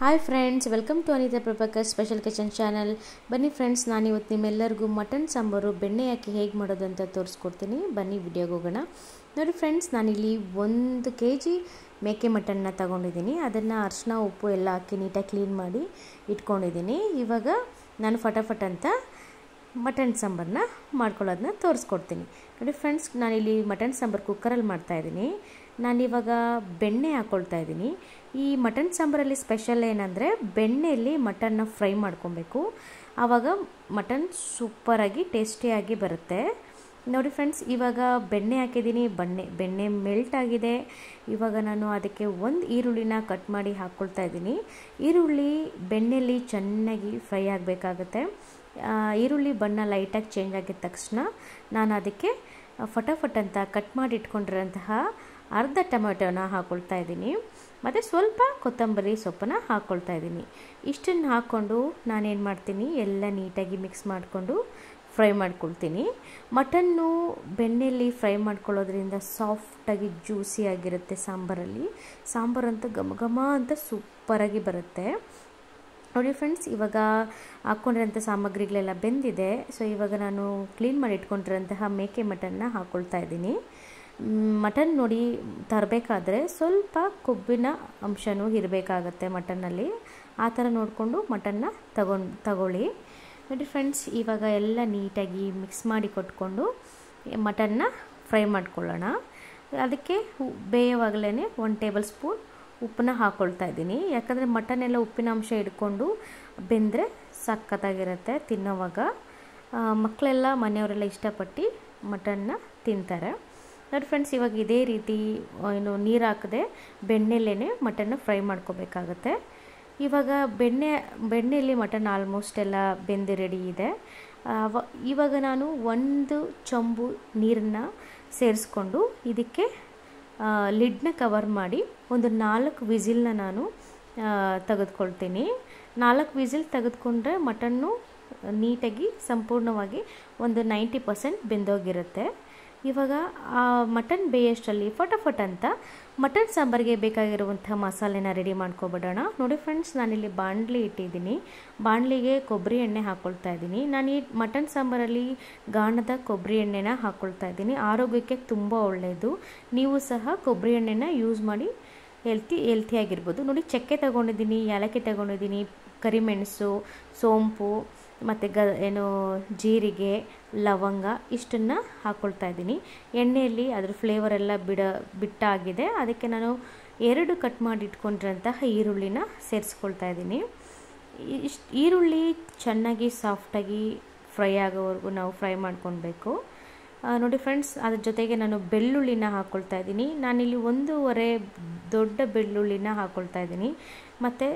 Hi friends, welcome to Anita Prabhakar special kitchen channel. ಬನ್ನಿ friends, ನಾನಿವತ್ತು ನಿಮ್ಮೆಲ್ಲರಿಗೂ ಮಟನ್ ಸಾಂಬಾರು ಬೆಣ್ಣೆ ಹಾಕಿ ಹೇಗೆ ಮಾಡೋದು ಅಂತ ತೋರಿಸ್ಕೊಡ್ತೀನಿ. ಬನ್ನಿ ವಿಡಿಯೋಗೆ ಹೋಗೋಣ. ನೋಡಿ ಫ್ರೆಂಡ್ಸ್, ನಾನಿಲ್ಲಿ 1 kg ಮೇಕೆ ಮಟನ್ನ ತಗೊಂಡಿದ್ದೀನಿ. ಅದನ್ನು ಅರಿಶಿನ ಉಪ್ಪು ಎಲ್ಲ ಹಾಕಿ ನೀಟಾಗಿ ಕ್ಲೀನ್ ಮಾಡಿ ಇಟ್ಕೊಂಡಿದ್ದೀನಿ. ಇವಾಗ ನಾನು ಫಟಾಫಟ್ ಅಂತ ಮಟನ್ ಸಾಂಬಾರನ್ನ ಮಾಡ್ಕೊಳ್ಳೋದನ್ನ ತೋರಿಸ್ಕೊಡ್ತೀನಿ. ನೋಡಿ ಫ್ರೆಂಡ್ಸ್, ನಾನಿಲ್ಲಿ ಮಟನ್ ಸಾಂಬಾರು ಕುಕ್ಕರಲ್ಲಿ ಮಾಡ್ತಾಯಿದ್ದೀನಿ. ನಾನಿವಾಗ ಬೆಣ್ಣೆ ಹಾಕ್ಕೊಳ್ತಾ ಇದ್ದೀನಿ. ಈ ಮಟನ್ ಸಾಂಬಾರಲ್ಲಿ ಸ್ಪೆಷಲ್ ಏನಂದರೆ ಬೆಣ್ಣೆಯಲ್ಲಿ ಮಟನ್ನ ಫ್ರೈ ಮಾಡ್ಕೊಬೇಕು. ಆವಾಗ ಮಟನ್ ಸೂಪರಾಗಿ ಟೇಸ್ಟಿಯಾಗಿ ಬರುತ್ತೆ. ನೋಡಿ ಫ್ರೆಂಡ್ಸ್, ಇವಾಗ ಬೆಣ್ಣೆ ಹಾಕಿದ್ದೀನಿ. ಬೆಣ್ಣೆ ಮೆಲ್ಟ್ ಆಗಿದೆ. ಇವಾಗ ನಾನು ಅದಕ್ಕೆ 1 ಈರುಳ್ಳಿನ ಕಟ್ ಮಾಡಿ ಹಾಕ್ಕೊಳ್ತಾ ಇದ್ದೀನಿ. ಈರುಳ್ಳಿ ಬೆಣ್ಣೆಯಲ್ಲಿ ಚೆನ್ನಾಗಿ ಫ್ರೈ ಆಗಬೇಕಾಗತ್ತೆ. ಈರುಳ್ಳಿ ಬಣ್ಣ ಲೈಟಾಗಿ ಚೇಂಜ್ ಆಗಿದ ತಕ್ಷಣ ನಾನು ಅದಕ್ಕೆ ಫಟಾಫಟ್ ಅಂತ ಕಟ್ ಮಾಡಿ ಇಟ್ಕೊಂಡಿರೋಂತಹ ಅರ್ಧ ಟೊಮೆಟೊನ ಹಾಕ್ಕೊಳ್ತಾ ಇದ್ದೀನಿ. ಮತ್ತು ಸ್ವಲ್ಪ ಕೊತ್ತಂಬರಿ ಸೊಪ್ಪನ್ನು ಹಾಕ್ಕೊಳ್ತಾ ಇದ್ದೀನಿ. ಇಷ್ಟನ್ನು ಹಾಕ್ಕೊಂಡು ನಾನೇನು ಮಾಡ್ತೀನಿ, ಎಲ್ಲ ನೀಟಾಗಿ ಮಿಕ್ಸ್ ಮಾಡಿಕೊಂಡು ಫ್ರೈ ಮಾಡ್ಕೊಳ್ತೀನಿ. ಮಟನ್ನು ಬೆಣ್ಣೆಯಲ್ಲಿ ಫ್ರೈ ಮಾಡ್ಕೊಳ್ಳೋದ್ರಿಂದ ಸಾಫ್ಟಾಗಿ ಜ್ಯೂಸಿಯಾಗಿರುತ್ತೆ. ಸಾಂಬಾರಂತೂ ಘಮ ಘಮ ಅಂತ ಸೂಪರಾಗಿ ಬರುತ್ತೆ. ನೋಡಿ ಫ್ರೆಂಡ್ಸ್, ಇವಾಗ ಹಾಕ್ಕೊಂಡಿರೋಂಥ ಸಾಮಗ್ರಿಗಳೆಲ್ಲ ಬೆಂದಿದೆ. ಸೊ ಇವಾಗ ನಾನು ಕ್ಲೀನ್ ಮಾಡಿ ಇಟ್ಕೊಂಡಿರೋಂತಹ ಮೇಕೆ ಮಟನ್ನ ಹಾಕ್ಕೊಳ್ತಾ ಇದ್ದೀನಿ. ಮಟನ್ ನೋಡಿ, ತರಬೇಕಾದ್ರೆ ಸ್ವಲ್ಪ ಕೊಬ್ಬಿನ ಅಂಶನೂ ಇರಬೇಕಾಗತ್ತೆ ಮಟನ್ನಲ್ಲಿ. ಆ ಥರ ನೋಡಿಕೊಂಡು ಮಟನ್ನ ತಗೊಳ್ಳಿ. ನೋಡಿ ಫ್ರೆಂಡ್ಸ್, ಇವಾಗ ಎಲ್ಲ ನೀಟಾಗಿ ಮಿಕ್ಸ್ ಮಾಡಿ ಕೊಟ್ಕೊಂಡು ಮಟನ್ನ ಫ್ರೈ ಮಾಡ್ಕೊಳ್ಳೋಣ. ಅದಕ್ಕೆ ಬೇಯವಾಗಲೇ 1 ಟೇಬಲ್ ಸ್ಪೂನ್ ಉಪ್ಪನ್ನ ಹಾಕ್ಕೊಳ್ತಾ ಇದ್ದೀನಿ. ಯಾಕಂದರೆ ಮಟನ್ ಎಲ್ಲ ಉಪ್ಪಿನ ಅಂಶ ಹಿಡ್ಕೊಂಡು ಬೆಂದರೆ ಸಖತ್ತಾಗಿರುತ್ತೆ ತಿನ್ನೋವಾಗ. ಮಕ್ಕಳೆಲ್ಲ ಮನೆಯವರೆಲ್ಲ ಇಷ್ಟಪಟ್ಟು ಮಟನ್ನ ತಿಂತಾರೆ. ನೋಡಿ ಫ್ರೆಂಡ್ಸ್, ಇವಾಗ ಇದೇ ರೀತಿ ನೀರು ಹಾಕದೆ ಬೆಣ್ಣೆಲ್ಲೇ ಮಟನ್ನ ಫ್ರೈ ಮಾಡ್ಕೋಬೇಕಾಗತ್ತೆ. ಇವಾಗ ಬೆಣ್ಣೆಯಲ್ಲಿ ಮಟನ್ ಆಲ್ಮೋಸ್ಟ್ ಎಲ್ಲ ಬೆಂದು ರೆಡಿ ಇದೆ. ಇವಾಗ ನಾನು 1 ಚೊಂಬು ನೀರನ್ನು ಸೇರಿಸ್ಕೊಂಡು ಇದಕ್ಕೆ ಲಿಡ್ನ ಕವರ್ ಮಾಡಿ ಒಂದು 4 ವಿಸಿಲ್ನ ನಾನು ತೆಗೆದುಕೊಳ್ತೀನಿ. 4 ವಿಸಿಲ್ ತೆಗೆದುಕೊಂಡ್ರೆ ಮಟನ್ನು ನೀಟಾಗಿ ಸಂಪೂರ್ಣವಾಗಿ ಒಂದು 90% ಬೆಂದೋಗಿರುತ್ತೆ. ಇವಾಗ ಆ ಮಟನ್ ಬೇಯೋಷ್ಟರಲ್ಲಿ ಫಟಾಫಟ್ ಅಂತ ಮಟನ್ ಸಾಂಬಾರಿಗೆ ಬೇಕಾಗಿರುವಂಥ ಮಸಾಲೆನ ರೆಡಿ ಮಾಡ್ಕೊಬಿಡೋಣ. ನೋಡಿ ಫ್ರೆಂಡ್ಸ್, ನಾನಿಲ್ಲಿ ಬಾಣಲಿ ಇಟ್ಟಿದ್ದೀನಿ. ಬಾಣಲಿಗೆ ಕೊಬ್ಬರಿ ಎಣ್ಣೆ ಹಾಕ್ಕೊಳ್ತಾ ಇದ್ದೀನಿ. ನಾನು ಈ ಮಟನ್ ಸಾಂಬಾರಲ್ಲಿ ಗಾಣದ ಕೊಬ್ಬರಿ ಎಣ್ಣೆನ ಹಾಕ್ಕೊಳ್ತಾ ಇದ್ದೀನಿ. ಆರೋಗ್ಯಕ್ಕೆ ತುಂಬ ಒಳ್ಳೆಯದು. ನೀವು ಸಹ ಕೊಬ್ಬರಿ ಎಣ್ಣೆನ ಯೂಸ್ ಮಾಡಿ ಹೆಲ್ತಿಯಾಗಿರ್ಬೋದು. ನೋಡಿ, ಚಕ್ಕೆ ತಗೊಂಡಿದ್ದೀನಿ, ಏಲಕ್ಕಿ ತಗೊಂಡಿದ್ದೀನಿ, ಕರಿಮೆಣಸು, ಸೋಂಪು ಮತ್ತು ಜೀರಿಗೆ, ಲವಂಗ ಇಷ್ಟನ್ನು ಹಾಕ್ಕೊಳ್ತಾ ಇದ್ದೀನಿ. ಎಣ್ಣೆಯಲ್ಲಿ ಅದ್ರ ಫ್ಲೇವರೆಲ್ಲ ಬಿಟ್ಟಾಗಿದೆ. ಅದಕ್ಕೆ ನಾನು 2 ಕಟ್ ಮಾಡಿ ಇಟ್ಕೊಂಡಿರೋಂತಹ ಈರುಳ್ಳಿನ ಸೇರಿಸ್ಕೊಳ್ತಾ ಇದ್ದೀನಿ. ಈರುಳ್ಳಿ ಚೆನ್ನಾಗಿ ಸಾಫ್ಟಾಗಿ ಫ್ರೈ ಆಗೋವರೆಗೂ ನಾವು ಫ್ರೈ ಮಾಡ್ಕೊಳ್ಬೇಕು. ನೋಡಿ ಫ್ರೆಂಡ್ಸ್, ಅದ್ರ ಜೊತೆಗೆ ನಾನು ಬೆಳ್ಳುಳ್ಳಿನ ಹಾಕ್ಕೊಳ್ತಾ ಇದ್ದೀನಿ. ನಾನಿಲ್ಲಿ 1.5 ದೊಡ್ಡ ಬೆಳ್ಳುಳ್ಳಿನ ಹಾಕ್ಕೊಳ್ತಾ ಇದ್ದೀನಿ. ಮತ್ತು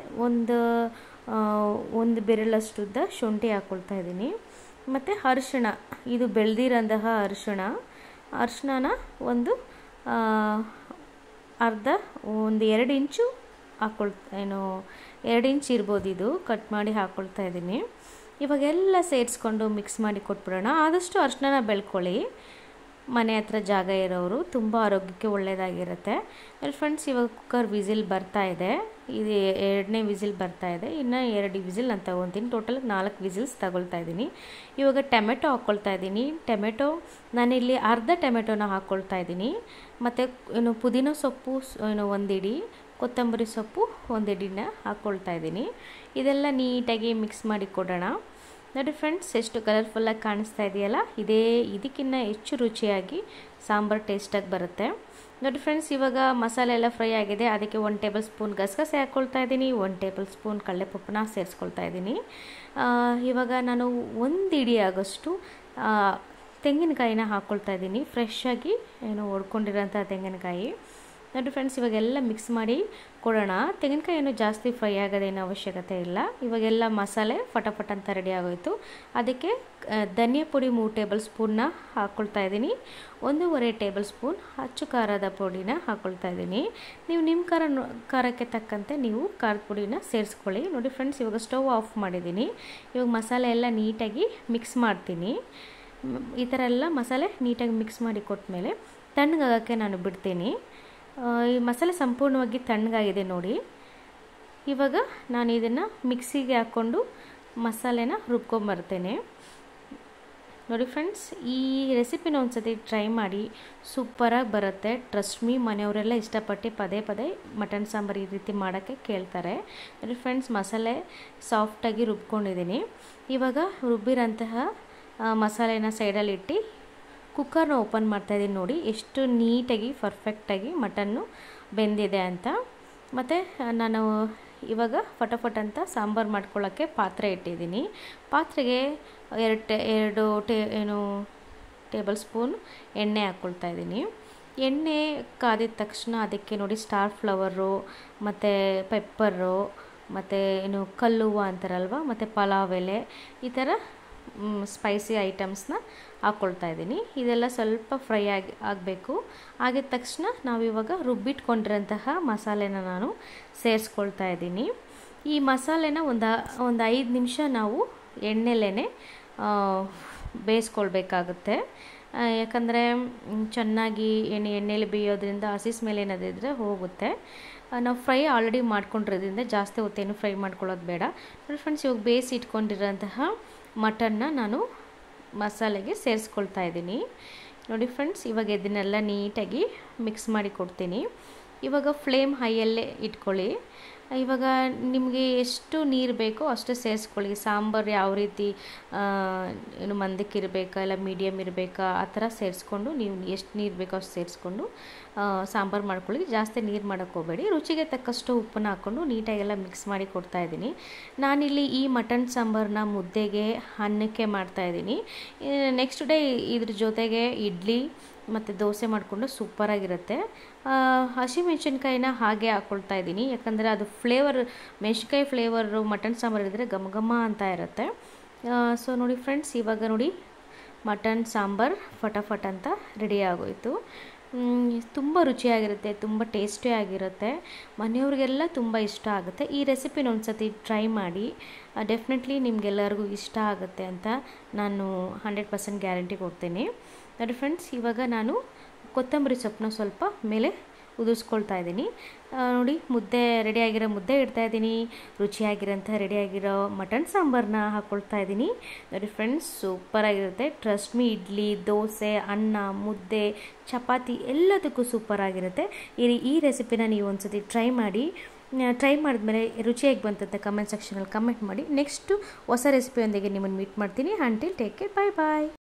ಒಂದು ಬೆರಳಷ್ಟುದ್ದ ಶುಂಠಿ ಹಾಕ್ಕೊಳ್ತಾ ಇದ್ದೀನಿ. ಮತ್ತು ಅರಿಶಿಣ, ಇದು ಬೆಳೆದಿರೋಂತಹ ಅರಿಶಿಣನ ಒಂದು 2 ಇಂಚು 2 ಇಂಚ್ ಇರ್ಬೋದು, ಇದು ಕಟ್ ಮಾಡಿ ಹಾಕ್ಕೊಳ್ತಾ ಇದ್ದೀನಿ. ಇವಾಗೆಲ್ಲ ಸೇರಿಸ್ಕೊಂಡು ಮಿಕ್ಸ್ ಮಾಡಿ ಕೊಟ್ಬಿಡೋಣ. ಆದಷ್ಟು ಅರಿಶಿಣನ ಬೆಳ್ಕೊಳ್ಳಿ. ಮನೆ ಹತ್ರ ಜಾಗ ಇರೋರು, ತುಂಬ ಆರೋಗ್ಯಕ್ಕೆ ಒಳ್ಳೆಯದಾಗಿರುತ್ತೆ. ಫ್ರೆಂಡ್ಸ್, ಇವಾಗ ಕುಕ್ಕರ್ ವಿಸಿಲ್ ಬರ್ತಾ ಇದೆ. ಇದು 2ನೇ ವಿಸಿಲ್ ಬರ್ತಾ ಇದೆ. ಇನ್ನು 2 ವಿಸಿಲ್ ನಾನು ತೊಗೊತೀನಿ. ಟೋಟಲ್ 4 ವಿಸಿಲ್ಸ್ ತಗೊಳ್ತಾ ಇದ್ದೀನಿ. ಇವಾಗ ಟೊಮೆಟೊ ಹಾಕ್ಕೊಳ್ತಾ ಇದ್ದೀನಿ. ನಾನಿಲ್ಲಿ ಅರ್ಧ ಟೊಮೆಟೊನ ಹಾಕ್ಕೊಳ್ತಾ ಇದ್ದೀನಿ. ಮತ್ತು ಪುದೀನ ಸೊಪ್ಪು 1 ಇಡಿ, ಕೊತ್ತಂಬರಿ ಸೊಪ್ಪು 1 ಇಡಿನ ಹಾಕ್ಕೊಳ್ತಾ ಇದ್ದೀನಿ. ಇದೆಲ್ಲ ನೀಟಾಗಿ ಮಿಕ್ಸ್ ಮಾಡಿ ಕೊಡೋಣ. ನೋಡಿ ಫ್ರೆಂಡ್ಸ್, ಎಷ್ಟು ಕಲರ್ಫುಲ್ಲಾಗಿ ಕಾಣಿಸ್ತಾ ಇದೆಯಲ್ಲ, ಇದಕ್ಕಿಂತ ಹೆಚ್ಚು ರುಚಿಯಾಗಿ ಸಾಂಬಾರು ಟೇಸ್ಟಾಗಿ ಬರುತ್ತೆ. ನೋಡಿ ಫ್ರೆಂಡ್ಸ್, ಇವಾಗ ಮಸಾಲೆ ಎಲ್ಲ ಫ್ರೈ ಆಗಿದೆ. ಅದಕ್ಕೆ 1 ಟೇಬಲ್ ಸ್ಪೂನ್ ಗಸಗಸೆ ಹಾಕ್ಕೊಳ್ತಾ ಇದ್ದೀನಿ, 1 ಟೇಬಲ್ ಸ್ಪೂನ್ ಕಡಲೆಪಪ್ಪನ್ನ ಸೇರಿಸ್ಕೊಳ್ತಾ ಇದ್ದೀನಿ. ಇವಾಗ ನಾನು 1 ಇಡಿ ಆಗೋಷ್ಟು ತೆಂಗಿನಕಾಯಿನ ಹಾಕ್ಕೊಳ್ತಾ ಇದ್ದೀನಿ. ಫ್ರೆಶ್ಶಾಗಿ ಒಡ್ಕೊಂಡಿರೋಂಥ ತೆಂಗಿನಕಾಯಿ. ನೋಡಿ ಫ್ರೆಂಡ್ಸ್, ಇವಾಗೆಲ್ಲ ಮಿಕ್ಸ್ ಮಾಡಿ ಕೊಡೋಣ. ತೆಂಗಿನಕಾಯಿ ಜಾಸ್ತಿ ಫ್ರೈ ಆಗೋದೇನು ಅವಶ್ಯಕತೆ ಇಲ್ಲ. ಇವಾಗೆಲ್ಲ ಮಸಾಲೆ ಫಟಾಫಟ್ ಅಂತ ರೆಡಿ ಆಗೋಯಿತು. ಅದಕ್ಕೆ ಧನಿಯಾ ಪುಡಿ 3 ಟೇಬಲ್ ಸ್ಪೂನ್ನ ಹಾಕ್ಕೊಳ್ತಾ ಇದ್ದೀನಿ. 1.5 ಟೇಬಲ್ ಸ್ಪೂನ್ ಅಚ್ಚು ಖಾರದ ಪುಡಿನ ಹಾಕ್ಕೊಳ್ತಾ ಇದ್ದೀನಿ. ನೀವು ನಿಮ್ಮ ಖಾರಕ್ಕೆ ತಕ್ಕಂತೆ ನೀವು ಖಾರದ ಪುಡಿನ ಸೇರಿಸ್ಕೊಳ್ಳಿ. ನೋಡಿ ಫ್ರೆಂಡ್ಸ್, ಇವಾಗ ಸ್ಟವ್ ಆಫ್ ಮಾಡಿದ್ದೀನಿ. ಇವಾಗ ಮಸಾಲೆ ಎಲ್ಲ ನೀಟಾಗಿ ಮಿಕ್ಸ್ ಮಾಡ್ತೀನಿ. ಈ ಥರ ಎಲ್ಲ ಮಸಾಲೆ ನೀಟಾಗಿ ಮಿಕ್ಸ್ ಮಾಡಿ ಕೊಟ್ಟಮೇಲೆ ತಣ್ಣಗಾಗೋಕ್ಕೆ ನಾನು ಬಿಡ್ತೀನಿ. ಈ ಮಸಾಲೆ ಸಂಪೂರ್ಣವಾಗಿ ತಣ್ಣಗಾಗಿದೆ ನೋಡಿ. ಇವಾಗ ನಾನು ಇದನ್ನು ಮಿಕ್ಸಿಗೆ ಹಾಕ್ಕೊಂಡು ಮಸಾಲೆನ ರುಬ್ಕೊಂಬರ್ತೇನೆ. ನೋಡಿ ಫ್ರೆಂಡ್ಸ್, ಈ ರೆಸಿಪಿನ ಒಂದ್ಸತಿ ಟ್ರೈ ಮಾಡಿ, ಸೂಪರಾಗಿ ಬರುತ್ತೆ. ಟ್ರಸ್ಟ್ ಮೀ, ಮನೆಯವರೆಲ್ಲ ಇಷ್ಟಪಟ್ಟು ಪದೇ ಪದೇ ಮಟನ್ ಸಾಂಬಾರು ಈ ರೀತಿ ಮಾಡೋಕ್ಕೆ ಕೇಳ್ತಾರೆ. ನೋಡಿ ಫ್ರೆಂಡ್ಸ್, ಮಸಾಲೆ ಸಾಫ್ಟಾಗಿ ರುಬ್ಕೊಂಡಿದ್ದೀನಿ. ಇವಾಗ ರುಬ್ಬಿರೋಂತಹ ಮಸಾಲೆನ ಸೈಡಲ್ಲಿ ಇಟ್ಟು ಕುಕ್ಕರ್ನ ಓಪನ್ ಮಾಡ್ತಾಯಿದ್ದೀನಿ. ನೋಡಿ ಎಷ್ಟು ನೀಟಾಗಿ ಪರ್ಫೆಕ್ಟಾಗಿ ಮಟನ್ನು ಬೆಂದಿದೆ ಅಂತ. ಮತ್ತು ನಾನು ಇವಾಗ ಫಟಾಫಟ್ ಅಂತ ಸಾಂಬಾರು ಮಾಡ್ಕೊಳ್ಳೋಕ್ಕೆ ಪಾತ್ರೆ ಇಟ್ಟಿದ್ದೀನಿ. ಪಾತ್ರೆಗೆ ಎರಡು ಟೇಬಲ್ ಸ್ಪೂನ್ ಎಣ್ಣೆ ಹಾಕ್ಕೊಳ್ತಾ ಇದ್ದೀನಿ. ಎಣ್ಣೆ ಕಾದಿದ ತಕ್ಷಣ ಅದಕ್ಕೆ ನೋಡಿ ಸ್ಟಾರ್ ಫ್ಲವರು ಮತ್ತು ಪೆಪ್ಪರು ಮತ್ತು ಕಲ್ಲುವ್ವ ಅಂತಾರಲ್ವ, ಮತ್ತು ಪಲಾವ್ ಎಲೆ, ಈ ಥರ ಸ್ಪೈಸಿ ಐಟಮ್ಸ್ನ ಹಾಕ್ಕೊಳ್ತಾ ಇದ್ದೀನಿ. ಇದೆಲ್ಲ ಸ್ವಲ್ಪ ಫ್ರೈ ಆಗಬೇಕು. ಆಗಿದ ತಕ್ಷಣ ನಾವಿವಾಗ ರುಬ್ಬಿಟ್ಕೊಂಡಿರೋಂತಹ ಮಸಾಲೆನ ನಾನು ಸೇರಿಸ್ಕೊಳ್ತಾ ಇದ್ದೀನಿ. ಈ ಮಸಾಲೆನ ಒಂದು 5 ನಿಮಿಷ ನಾವು ಎಣ್ಣೆಲೇ ಬೇಯಿಸ್ಕೊಳ್ಬೇಕಾಗುತ್ತೆ. ಯಾಕಂದರೆ ಚೆನ್ನಾಗಿ ಎಣ್ಣೆಯಲ್ಲಿ ಬೇಯೋದ್ರಿಂದ ಹಸಿ ಸ್ಮೆಲ್ ಏನಾದಿದ್ರೆ ಹೋಗುತ್ತೆ. ನಾವು ಫ್ರೈ ಆಲ್ರೆಡಿ ಮಾಡ್ಕೊಂಡಿರೋದ್ರಿಂದ ಜಾಸ್ತಿ ಹೊತ್ತೇನು ಫ್ರೈ ಮಾಡ್ಕೊಳ್ಳೋದು ಬೇಡ. ನೋಡಿ ಫ್ರೆಂಡ್ಸ್, ಇವಾಗ ಬೇಯಿಸಿ ಇಟ್ಕೊಂಡಿರೋಂತಹ ಮಟನ್ನ ನಾನು ಮಸಾಲೆಗೆ ಸೇರಿಸ್ಕೊಳ್ತಾ ಇದ್ದೀನಿ. ನೋಡಿ ಫ್ರೆಂಡ್ಸ್, ಇವಾಗ ಇದನ್ನೆಲ್ಲ ನೀಟಾಗಿ ಮಿಕ್ಸ್ ಮಾಡಿ ಕೊಡ್ತೀನಿ. ಇವಾಗ ಫ್ಲೇಮ್ ಹೈಯಲ್ಲೇ ಇಟ್ಕೊಳ್ಳಿ. ಇವಾಗ ನಿಮಗೆ ಎಷ್ಟು ನೀರು ಬೇಕೋ ಅಷ್ಟು ಸೇರಿಸ್ಕೊಳ್ಳಿ. ಸಾಂಬಾರು ಯಾವ ರೀತಿ ಮಂದಕ್ಕಿರಬೇಕಾ ಇಲ್ಲ ಮೀಡಿಯಮ್ ಇರಬೇಕಾ ಆ ಥರ ಸೇರಿಸ್ಕೊಂಡು ನೀವು ಎಷ್ಟು ನೀರು ಬೇಕೋ ಅಷ್ಟು ಸೇರಿಸ್ಕೊಂಡು ಸಾಂಬಾರು ಮಾಡ್ಕೊಳ್ಳಿ. ಜಾಸ್ತಿ ನೀರು ಮಾಡೋಕ್ಕೆ ಹೋಗಬೇಡಿ. ರುಚಿಗೆ ತಕ್ಕಷ್ಟು ಉಪ್ಪನ್ನು ಹಾಕ್ಕೊಂಡು ನೀಟಾಗೆಲ್ಲ ಮಿಕ್ಸ್ ಮಾಡಿ ಕೊಡ್ತಾಯಿದ್ದೀನಿ. ನಾನಿಲ್ಲಿ ಈ ಮಟನ್ ಸಾಂಬಾರನ್ನ ಮುದ್ದೆಗೆ, ಅನ್ನಕ್ಕೆ ಮಾಡ್ತಾಯಿದ್ದೀನಿ. ನೆಕ್ಸ್ಟ್ ಡೇ ಇದ್ರ ಜೊತೆಗೆ ಇಡ್ಲಿ ಮತ್ತು ದೋಸೆ ಮಾಡಿಕೊಂಡು ಸೂಪರಾಗಿರುತ್ತೆ. ಹಸಿಮೆಣ್ಸಿನ್ಕಾಯಿನ ಹಾಗೆ ಹಾಕ್ಕೊಳ್ತಾ ಇದ್ದೀನಿ, ಯಾಕಂದರೆ ಅದು ಫ್ಲೇವರ್, ಮೆಣಸಿನ್ಕಾಯಿ ಫ್ಲೇವರು ಮಟನ್ ಸಾಂಬಾರು ಇದ್ದರೆ ಘಮ ಘಮ ಅಂತ ಇರುತ್ತೆ. ಸೊ ನೋಡಿ ಫ್ರೆಂಡ್ಸ್, ಇವಾಗ ನೋಡಿ ಮಟನ್ ಸಾಂಬಾರು ಫಟಾಫಟ್ ಅಂತ ರೆಡಿ ಆಗೋಯಿತು. ತುಂಬ ರುಚಿಯಾಗಿರುತ್ತೆ, ತುಂಬ ಟೇಸ್ಟಿಯಾಗಿರುತ್ತೆ. ಮನೆಯವ್ರಿಗೆಲ್ಲ ತುಂಬ ಇಷ್ಟ ಆಗುತ್ತೆ. ಈ ರೆಸಿಪಿನ ಒಂದ್ಸತಿ ಟ್ರೈ ಮಾಡಿ, ಡೆಫಿನೆಟ್ಲಿ ನಿಮಗೆಲ್ಲರಿಗೂ ಇಷ್ಟ ಆಗುತ್ತೆ ಅಂತ ನಾನು 100% ಗ್ಯಾರಂಟಿ ಕೊಡ್ತೀನಿ. ನೋಡಿ ಫ್ರೆಂಡ್ಸ್, ಇವಾಗ ನಾನು ಕೊತ್ತಂಬರಿ ಸೊಪ್ಪನ್ನ ಸ್ವಲ್ಪ ಮೇಲೆ ಉದುರಿಸ್ಕೊಳ್ತಾ ಇದ್ದೀನಿ. ನೋಡಿ, ರೆಡಿಯಾಗಿರೋ ಮುದ್ದೆ ಇಡ್ತಾಯಿದ್ದೀನಿ. ರುಚಿಯಾಗಿರೋಂಥ ರೆಡಿಯಾಗಿರೋ ಮಟನ್ ಸಾಂಬಾರನ್ನ ಹಾಕ್ಕೊಳ್ತಾ ಇದ್ದೀನಿ. ನೋಡಿ ಫ್ರೆಂಡ್ಸ್, ಸೂಪರಾಗಿರುತ್ತೆ. ಟ್ರಸ್ಟ್ ಮೀ, ಇಡ್ಲಿ, ದೋಸೆ, ಅನ್ನ, ಮುದ್ದೆ, ಚಪಾತಿ ಎಲ್ಲದಕ್ಕೂ ಸೂಪರಾಗಿರುತ್ತೆ. ಈ ರೆಸಿಪಿನ ನೀವು ಒಂದ್ಸತಿ ಟ್ರೈ ಮಾಡಿ. ಟ್ರೈ ಮಾಡಿದ್ಮೇಲೆ ರುಚಿಯಾಗಿ ಬಂತಂತೆ ಕಮೆಂಟ್ ಸೆಕ್ಷನಲ್ಲಿ ಕಮೆಂಟ್ ಮಾಡಿ. ನೆಕ್ಸ್ಟು ಹೊಸ ರೆಸಿಪಿಯೊಂದಿಗೆ ನಿಮ್ಮನ್ನು ಮೀಟ್ ಮಾಡ್ತೀನಿ. ಅಂಟಿಲ್ ಟೇಕ್ ಕೇರ್, ಬಾಯ್ ಬಾಯ್.